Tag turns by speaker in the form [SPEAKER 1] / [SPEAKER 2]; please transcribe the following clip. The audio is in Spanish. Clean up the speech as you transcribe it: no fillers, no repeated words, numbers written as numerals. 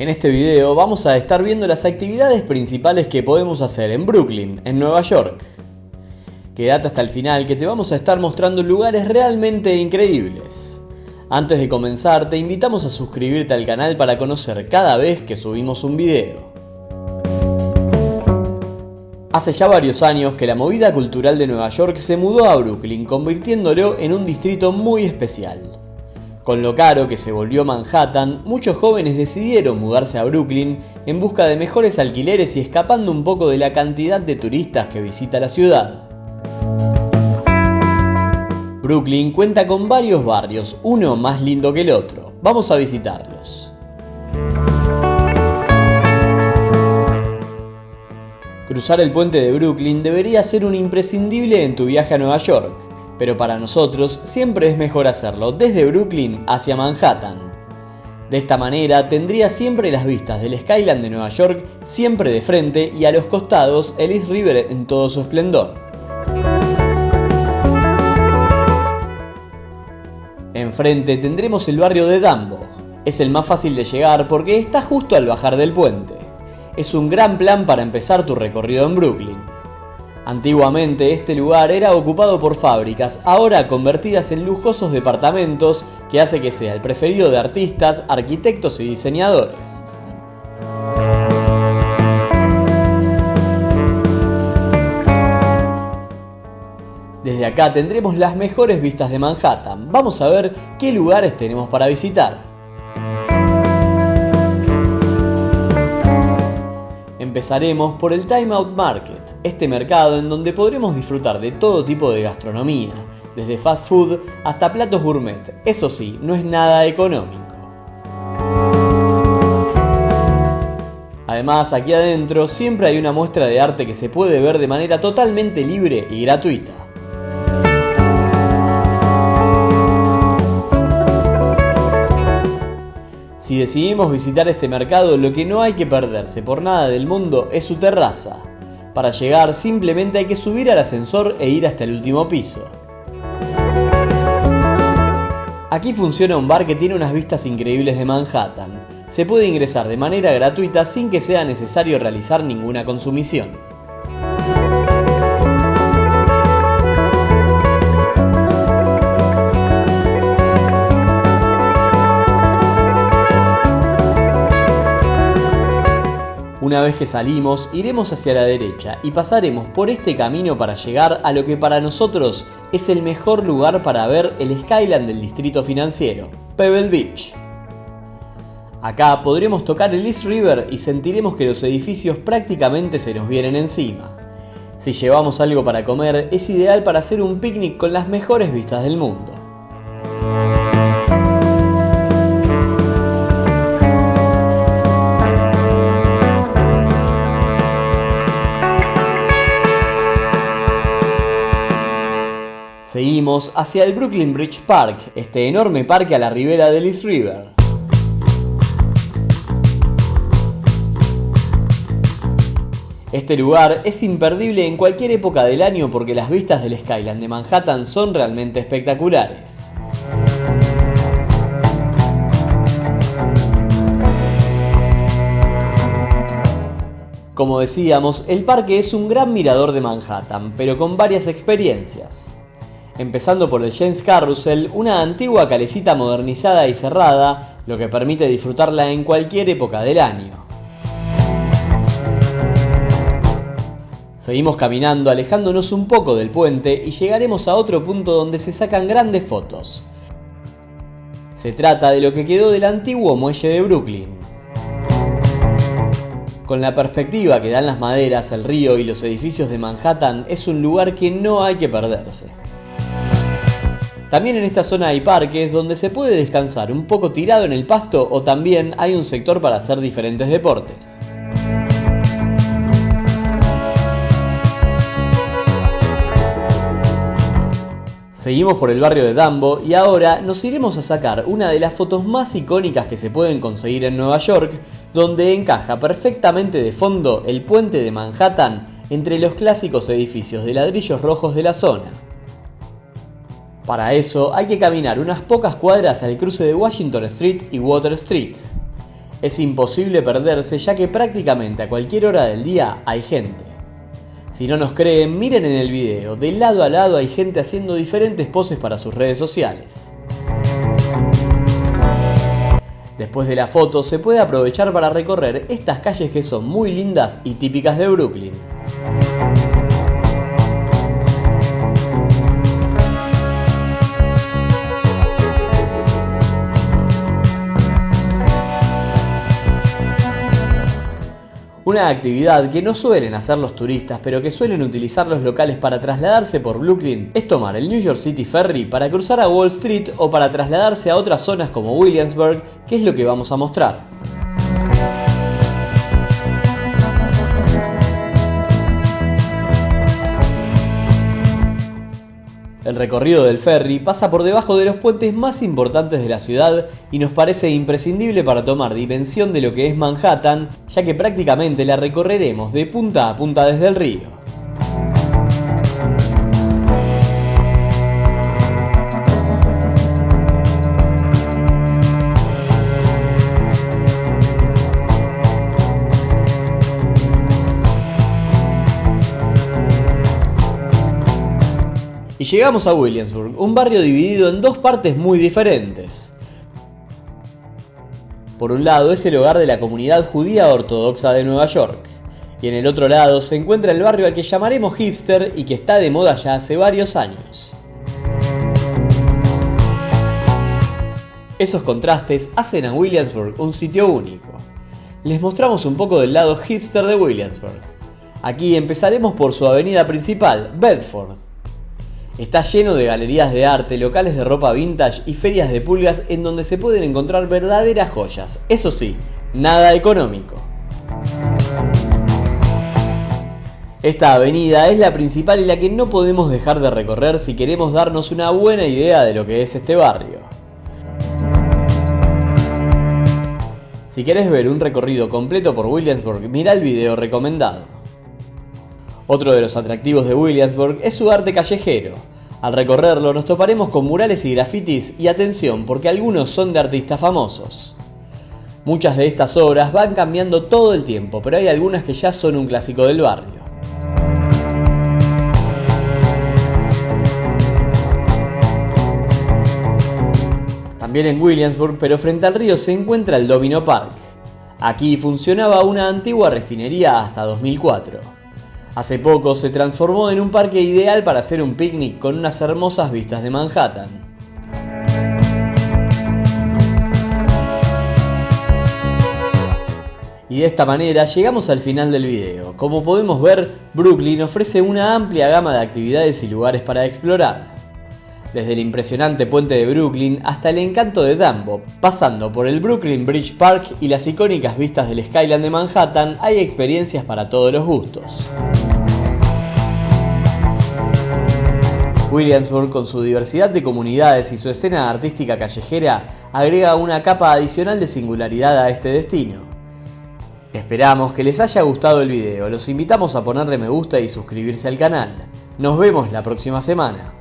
[SPEAKER 1] En este video vamos a estar viendo las actividades principales que podemos hacer en Brooklyn, en Nueva York. Quédate hasta el final que te vamos a estar mostrando lugares realmente increíbles. Antes de comenzar, te invitamos a suscribirte al canal para conocer cada vez que subimos un video. Hace ya varios años que la movida cultural de Nueva York se mudó a Brooklyn, convirtiéndolo en un distrito muy especial. Con lo caro que se volvió Manhattan, muchos jóvenes decidieron mudarse a Brooklyn en busca de mejores alquileres y escapando un poco de la cantidad de turistas que visita la ciudad. Brooklyn cuenta con varios barrios, uno más lindo que el otro. Vamos a visitarlos. Cruzar el puente de Brooklyn debería ser un imprescindible en tu viaje a Nueva York. Pero para nosotros siempre es mejor hacerlo desde Brooklyn hacia Manhattan. De esta manera tendrías siempre las vistas del skyline de Nueva York siempre de frente y a los costados el East River en todo su esplendor. Enfrente tendremos el barrio de Dumbo. Es el más fácil de llegar porque está justo al bajar del puente. Es un gran plan para empezar tu recorrido en Brooklyn. Antiguamente este lugar era ocupado por fábricas, ahora convertidas en lujosos departamentos, que hace que sea el preferido de artistas, arquitectos y diseñadores. Desde acá tendremos las mejores vistas de Manhattan. Vamos a ver qué lugares tenemos para visitar. Empezaremos por el Time Out Market, este mercado en donde podremos disfrutar de todo tipo de gastronomía, desde fast food hasta platos gourmet. Eso sí, no es nada económico. Además, aquí adentro siempre hay una muestra de arte que se puede ver de manera totalmente libre y gratuita. Si decidimos visitar este mercado, lo que no hay que perderse por nada del mundo es su terraza. Para llegar simplemente hay que subir al ascensor e ir hasta el último piso. Aquí funciona un bar que tiene unas vistas increíbles de Manhattan. Se puede ingresar de manera gratuita sin que sea necesario realizar ninguna consumición. Una vez que salimos, iremos hacia la derecha y pasaremos por este camino para llegar a lo que para nosotros es el mejor lugar para ver el skyline del distrito financiero, Pebble Beach. Acá podremos tocar el East River y sentiremos que los edificios prácticamente se nos vienen encima. Si llevamos algo para comer, es ideal para hacer un picnic con las mejores vistas del mundo. Seguimos hacia el Brooklyn Bridge Park, este enorme parque a la ribera del East River. Este lugar es imperdible en cualquier época del año porque las vistas del skyline de Manhattan son realmente espectaculares. Como decíamos, el parque es un gran mirador de Manhattan, pero con varias experiencias. Empezando por el James Carousel, una antigua calecita modernizada y cerrada, lo que permite disfrutarla en cualquier época del año. Seguimos caminando alejándonos un poco del puente y llegaremos a otro punto donde se sacan grandes fotos. Se trata de lo que quedó del antiguo muelle de Brooklyn. Con la perspectiva que dan las maderas, el río y los edificios de Manhattan, es un lugar que no hay que perderse. También en esta zona hay parques donde se puede descansar un poco tirado en el pasto o también hay un sector para hacer diferentes deportes. Seguimos por el barrio de Dumbo y ahora nos iremos a sacar una de las fotos más icónicas que se pueden conseguir en Nueva York, donde encaja perfectamente de fondo el puente de Manhattan entre los clásicos edificios de ladrillos rojos de la zona. Para eso hay que caminar unas pocas cuadras al cruce de Washington Street y Water Street. Es imposible perderse ya que prácticamente a cualquier hora del día hay gente. Si no nos creen, miren en el video, de lado a lado hay gente haciendo diferentes poses para sus redes sociales. Después de la foto se puede aprovechar para recorrer estas calles que son muy lindas y típicas de Brooklyn. Una actividad que no suelen hacer los turistas, pero que suelen utilizar los locales para trasladarse por Brooklyn, es tomar el New York City Ferry para cruzar a Wall Street o para trasladarse a otras zonas como Williamsburg, que es lo que vamos a mostrar. El recorrido del ferry pasa por debajo de los puentes más importantes de la ciudad y nos parece imprescindible para tomar dimensión de lo que es Manhattan, ya que prácticamente la recorreremos de punta a punta desde el río. Y llegamos a Williamsburg, un barrio dividido en dos partes muy diferentes. Por un lado es el hogar de la comunidad judía ortodoxa de Nueva York, y en el otro lado se encuentra el barrio al que llamaremos hipster y que está de moda ya hace varios años. Esos contrastes hacen a Williamsburg un sitio único. Les mostramos un poco del lado hipster de Williamsburg. Aquí empezaremos por su avenida principal, Bedford. Está lleno de galerías de arte, locales de ropa vintage y ferias de pulgas en donde se pueden encontrar verdaderas joyas. Eso sí, nada económico. Esta avenida es la principal y la que no podemos dejar de recorrer si queremos darnos una buena idea de lo que es este barrio. Si querés ver un recorrido completo por Williamsburg, mirá el video recomendado. Otro de los atractivos de Williamsburg es su arte callejero. Al recorrerlo nos toparemos con murales y grafitis y atención porque algunos son de artistas famosos. Muchas de estas obras van cambiando todo el tiempo, pero hay algunas que ya son un clásico del barrio. También en Williamsburg, pero frente al río, se encuentra el Domino Park. Aquí funcionaba una antigua refinería hasta 2004. Hace poco se transformó en un parque ideal para hacer un picnic con unas hermosas vistas de Manhattan. Y de esta manera llegamos al final del video. Como podemos ver, Brooklyn ofrece una amplia gama de actividades y lugares para explorar. Desde el impresionante puente de Brooklyn hasta el encanto de Dumbo, pasando por el Brooklyn Bridge Park y las icónicas vistas del Skyline de Manhattan, hay experiencias para todos los gustos. Williamsburg, con su diversidad de comunidades y su escena artística callejera, agrega una capa adicional de singularidad a este destino. Esperamos que les haya gustado el video, los invitamos a ponerle me gusta y suscribirse al canal. Nos vemos la próxima semana.